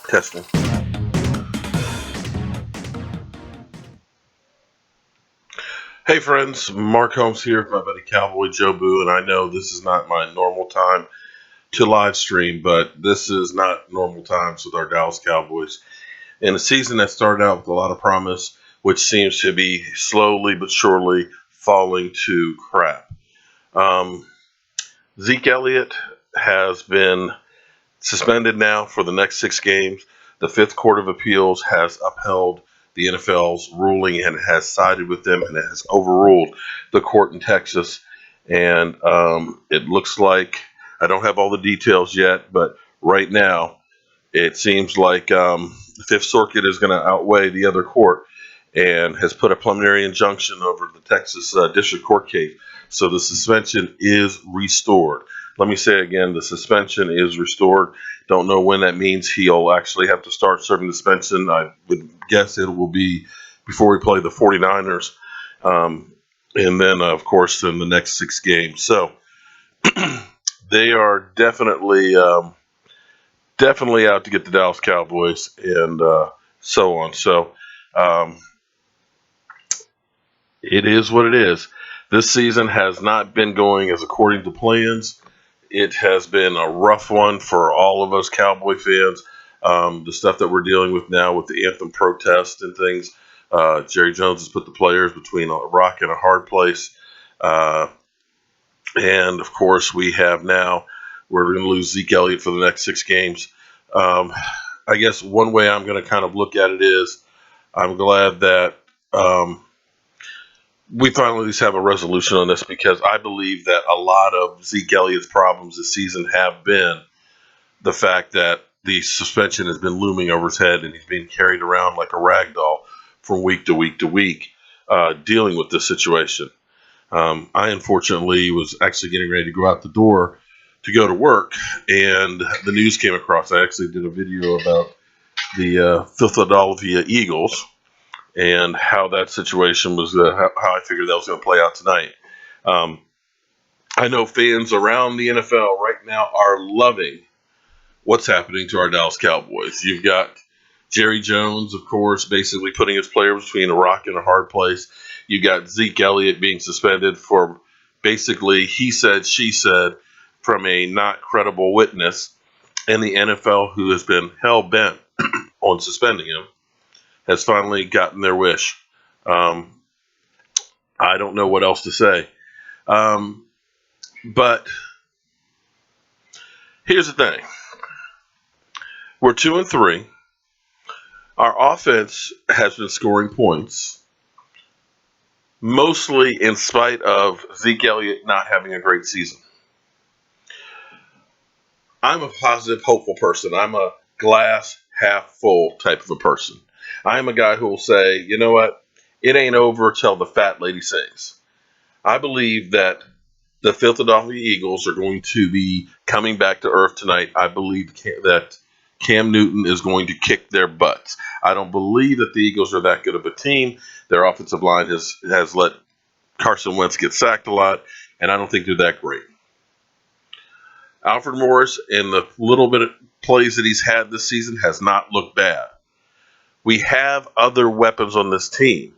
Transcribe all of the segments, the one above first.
Testing. Hey friends, Mark Holmes here with my buddy Cowboy Joe Boo, and I know this is not my normal time to live stream, but this is not normal times with our Dallas Cowboys. In a season that started out with a lot of promise, which seems to be slowly but surely falling to crap. Zeke Elliott has been suspended now for the next 6 games. The Fifth Court of Appeals has upheld the NFL's ruling and has sided with them and it has overruled the court in Texas. And it looks like, I don't have all the details yet, but right now it seems like the Fifth Circuit is going to outweigh the other court and has put a preliminary injunction over the Texas District Court case. So the suspension is restored. Let me say again, the suspension is restored. Don't know when that means he'll actually have to start serving the suspension. I would guess it will be before we play the 49ers. And then, of course, in the next 6 games. So they are definitely out to get the Dallas Cowboys and so on. So it is what it is. This season has not been going as according to plans. It has been a rough one for all of us Cowboy fans. The stuff that we're dealing with now with the anthem protest and things. Jerry Jones has put the players between a rock and a hard place. And, of course, we're going to lose Zeke Elliott for the next 6 games. I guess one way I'm going to kind of look at it is I'm glad that we finally at least have a resolution on this, because I believe that a lot of Zeke Elliott's problems this season have been the fact that the suspension has been looming over his head and he's being carried around like a rag doll from week to week to week, dealing with this situation. I unfortunately was actually getting ready to go out the door to go to work, and the news came across. I actually did a video about the Philadelphia Eagles and how that situation was, how I figured that was going to play out tonight. I know fans around the NFL right now are loving what's happening to our Dallas Cowboys. You've got Jerry Jones, of course, basically putting his players between a rock and a hard place. You got Zeke Elliott being suspended for basically he said, she said from a not credible witness, and the NFL, who has been hell-bent on suspending him, has finally gotten their wish. I don't know what else to say. But here's the thing. We're 2-3. Our offense has been scoring points, mostly in spite of Zeke Elliott not having a great season. I'm a positive, hopeful person. I'm a glass half full type of a person. I am a guy who will say, you know what? It ain't over till the fat lady sings. I believe that the Philadelphia Eagles are going to be coming back to earth tonight. I believe that Cam Newton is going to kick their butts. I don't believe that the Eagles are that good of a team. Their offensive line has let Carson Wentz get sacked a lot, and I don't think they're that great. Alfred Morris, in the little bit of plays that he's had this season, has not looked bad. We have other weapons on this team.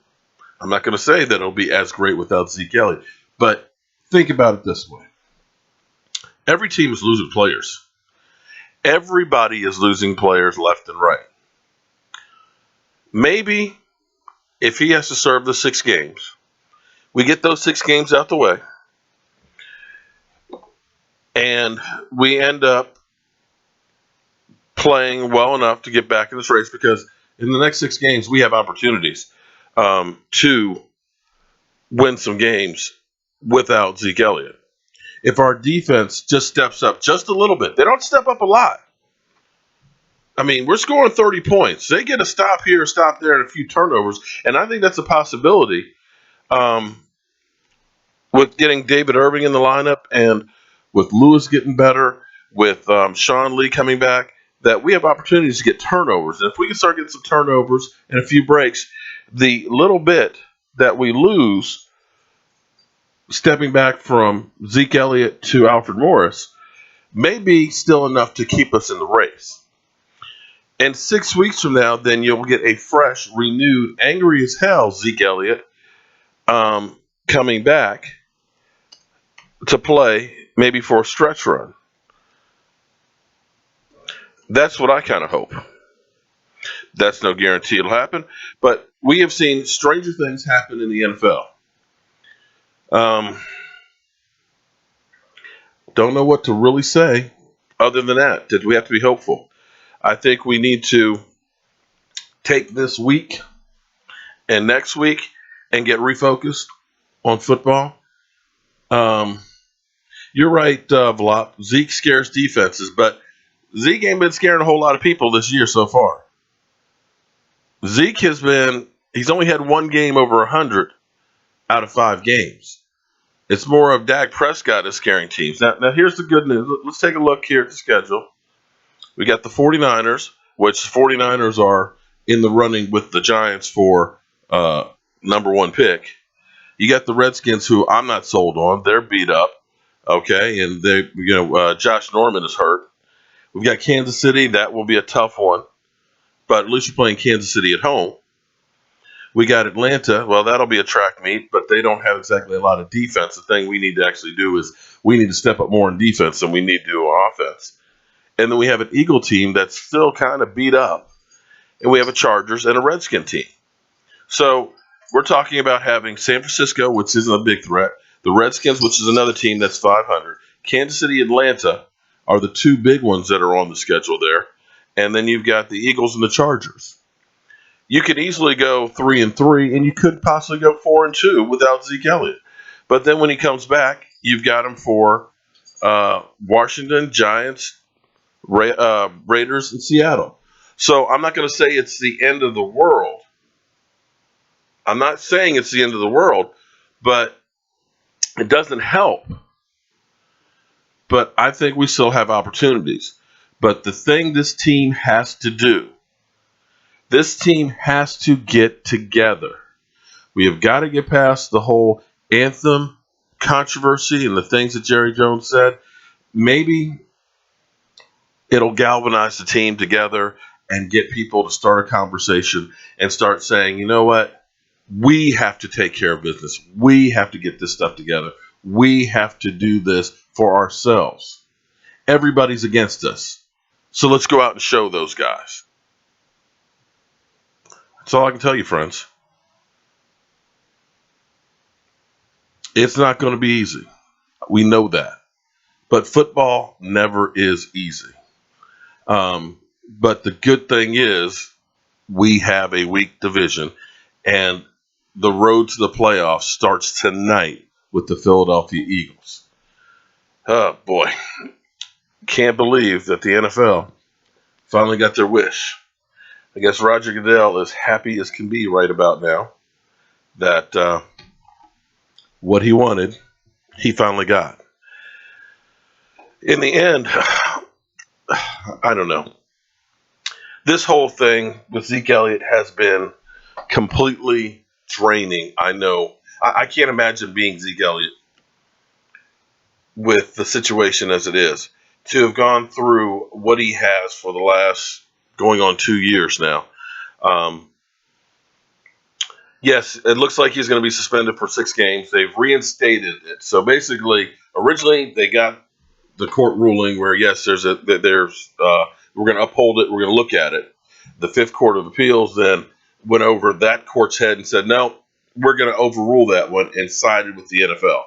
I'm not going to say that it'll be as great without Zeke Elliott, but think about it this way. Every team is losing players. Everybody is losing players left and right. Maybe if he has to serve the 6 games, we get those 6 games out the way, and we end up playing well enough to get back in this race, because in the next 6 games, we have opportunities to win some games without Zeke Elliott. If our defense just steps up just a little bit, they don't step up a lot. I mean, we're scoring 30 points. They get a stop here, a stop there, and a few turnovers, and I think that's a possibility with getting David Irving in the lineup and with Lewis getting better, with Sean Lee coming back, that we have opportunities to get turnovers. And if we can start getting some turnovers and a few breaks, the little bit that we lose stepping back from Zeke Elliott to Alfred Morris may be still enough to keep us in the race. And 6 weeks from now, then you'll get a fresh, renewed, angry as hell Zeke Elliott coming back to play, maybe for a stretch run. That's what I kind of hope. That's no guarantee it'll happen, but we have seen stranger things happen in the NFL. Don't know what to really say other than that. Did we have to be hopeful? I think we need to take this week and next week and get refocused on football. You're right, Vlap. Zeke scares defenses, but Zeke ain't been scaring a whole lot of people this year so far. Zeke he's only had one game over 100 out of 5 games. It's more of Dak Prescott is scaring teams. Now here's the good news. Let's take a look here at the schedule. We got the 49ers, which the 49ers are in the running with the Giants for number 1 pick. You got the Redskins, who I'm not sold on. They're beat up, okay, and Josh Norman is hurt. We've got Kansas City. That will be a tough one, but at least you're playing Kansas City at home. We got Atlanta. Well, that'll be a track meet, but they don't have exactly a lot of defense. The thing we need to actually do is we need to step up more in defense than we need to do on offense. And then we have an Eagle team that's still kind of beat up. And we have a Chargers and a Redskin team. So we're talking about having San Francisco, which isn't a big threat, the Redskins, which is another team that's 500, Kansas City, Atlanta are the 2 big ones that are on the schedule there. And then you've got the Eagles and the Chargers. You could easily go 3-3, and you could possibly go 4-2 without Zeke Elliott. But then when he comes back, you've got him for Washington, Giants, Raiders, and Seattle. So I'm not going to say it's the end of the world. I'm not saying it's the end of the world, but it doesn't help. But I think we still have opportunities. But the thing this team has to do, this team has to get together. We have got to get past the whole anthem controversy and the things that Jerry Jones said. Maybe it'll galvanize the team together and get people to start a conversation and start saying, you know what? We have to take care of business. We have to get this stuff together. We have to do this for ourselves. Everybody's against us. So let's go out and show those guys. That's all I can tell you, friends. It's not going to be easy. We know that. But football never is easy. But the good thing is we have a weak division, and the road to the playoffs starts tonight with the Philadelphia Eagles. Oh, boy. Can't believe that the NFL finally got their wish. I guess Roger Goodell is happy as can be right about now that what he wanted, he finally got. In the end, I don't know. This whole thing with Zeke Elliott has been completely draining. I know. I can't imagine being Zeke Elliott with the situation as it is. To have gone through what he has for the last going on 2 years now. Yes, it looks like he's going to be suspended for 6 games. They've reinstated it. So basically, originally they got the court ruling where yes, we're going to uphold it. We're going to look at it. The Fifth Court of Appeals then went over that court's head and said, no, we're going to overrule that one and sided with the NFL.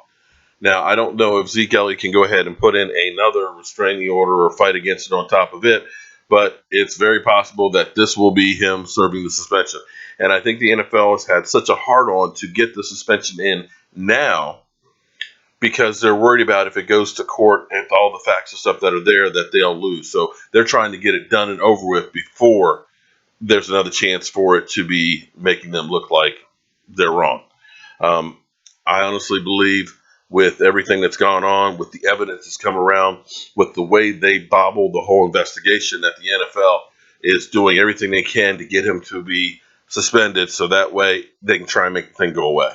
Now, I don't know if Zeke Elliott can go ahead and put in another restraining order or fight against it on top of it, but it's very possible that this will be him serving the suspension. And I think the NFL has had such a hard-on to get the suspension in now because they're worried about if it goes to court and all the facts and stuff that are there that they'll lose. So they're trying to get it done and over with before there's another chance for it to be making them look like they're wrong. I honestly believe with everything that's gone on, with the evidence that's come around, with the way they bobbled the whole investigation, that the NFL is doing everything they can to get him to be suspended so that way they can try and make the thing go away.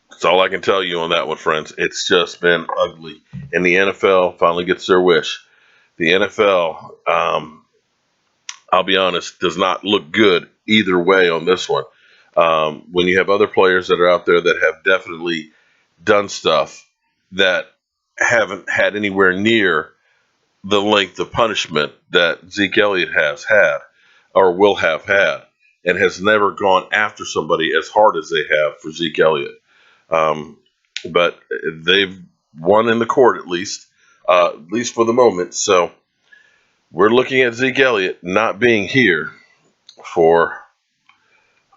That's all I can tell you on that one, friends. It's just been ugly. And the NFL finally gets their wish. The NFL, I'll be honest, does not look good either way on this one. When you have other players that are out there that have definitely done stuff that haven't had anywhere near the length of punishment that Zeke Elliott has had or will have had, and has never gone after somebody as hard as they have for Zeke Elliott. But they've won in the court at least for the moment. So we're looking at Zeke Elliott not being here for,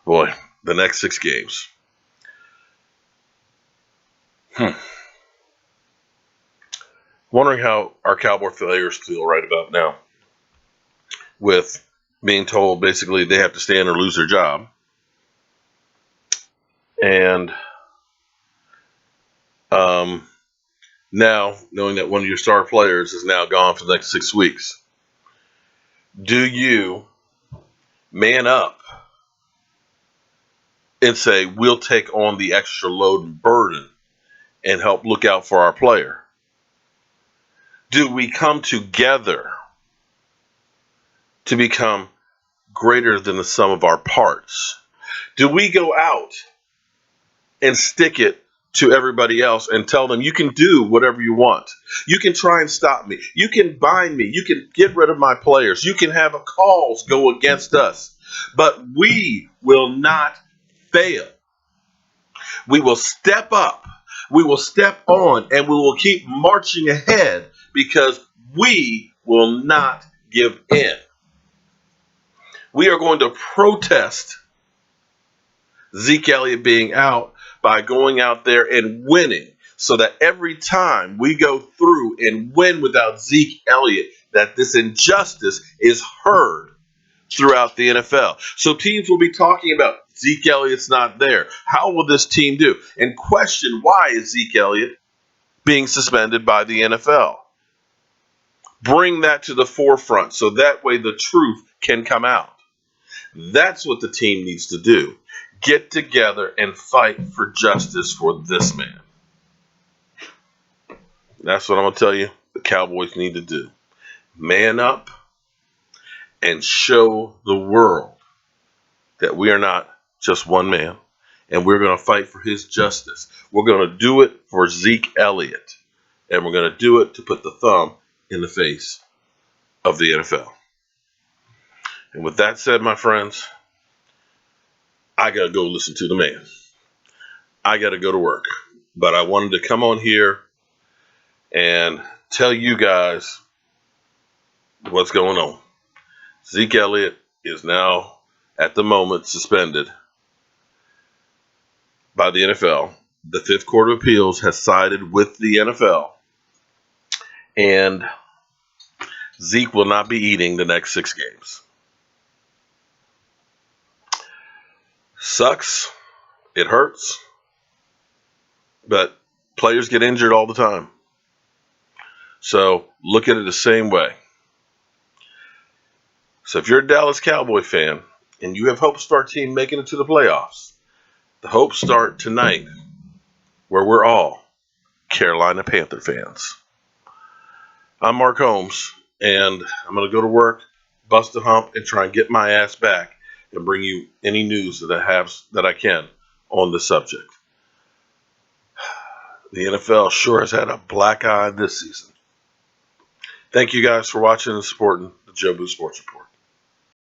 boy, the next 6 games. Wondering how our Cowboy players feel right about now with being told basically they have to stand or lose their job. And now, knowing that one of your star players is now gone for the next 6 weeks, do you man up and say, we'll take on the extra load and burden and help look out for our player? Do we come together to become greater than the sum of our parts? Do we go out and stick it to everybody else and tell them, you can do whatever you want? You can try and stop me. You can bind me. You can get rid of my players. You can have calls go against us. But we will not fail. We will step up. We will step on, and we will keep marching ahead because we will not give in. We are going to protest Zeke Elliott being out by going out there and winning, so that every time we go through and win without Zeke Elliott, that this injustice is heard throughout the NFL. So teams will be talking about Zeke Elliott's not there. How will this team do? And question, why is Zeke Elliott being suspended by the NFL? Bring that to the forefront so that way the truth can come out. That's what the team needs to do. Get together and fight for justice for this man. That's what I'm going to tell you the Cowboys need to do. Man up and show the world that we are not just one man, and we're going to fight for his justice. We're going to do it for Zeke Elliott, and we're going to do it to put the thumb in the face of the NFL. And with that said, my friends, I got to go listen to the man. I got to go to work. But I wanted to come on here and tell you guys what's going on. Zeke Elliott is now, at the moment, suspended by the NFL. The Fifth Court of Appeals has sided with the NFL, and Zeke will not be eating the next 6 games. Sucks. It hurts. But players get injured all the time. So look at it the same way. So if you're a Dallas Cowboy fan and you have hopes for our team making it to the playoffs, the hopes start tonight, where we're all Carolina Panther fans. I'm Mark Holmes, and I'm going to go to work, bust a hump, and try and get my ass back and bring you any news that I can on the subject. The NFL sure has had a black eye this season. Thank you guys for watching and supporting the Joe Boo Sports Report.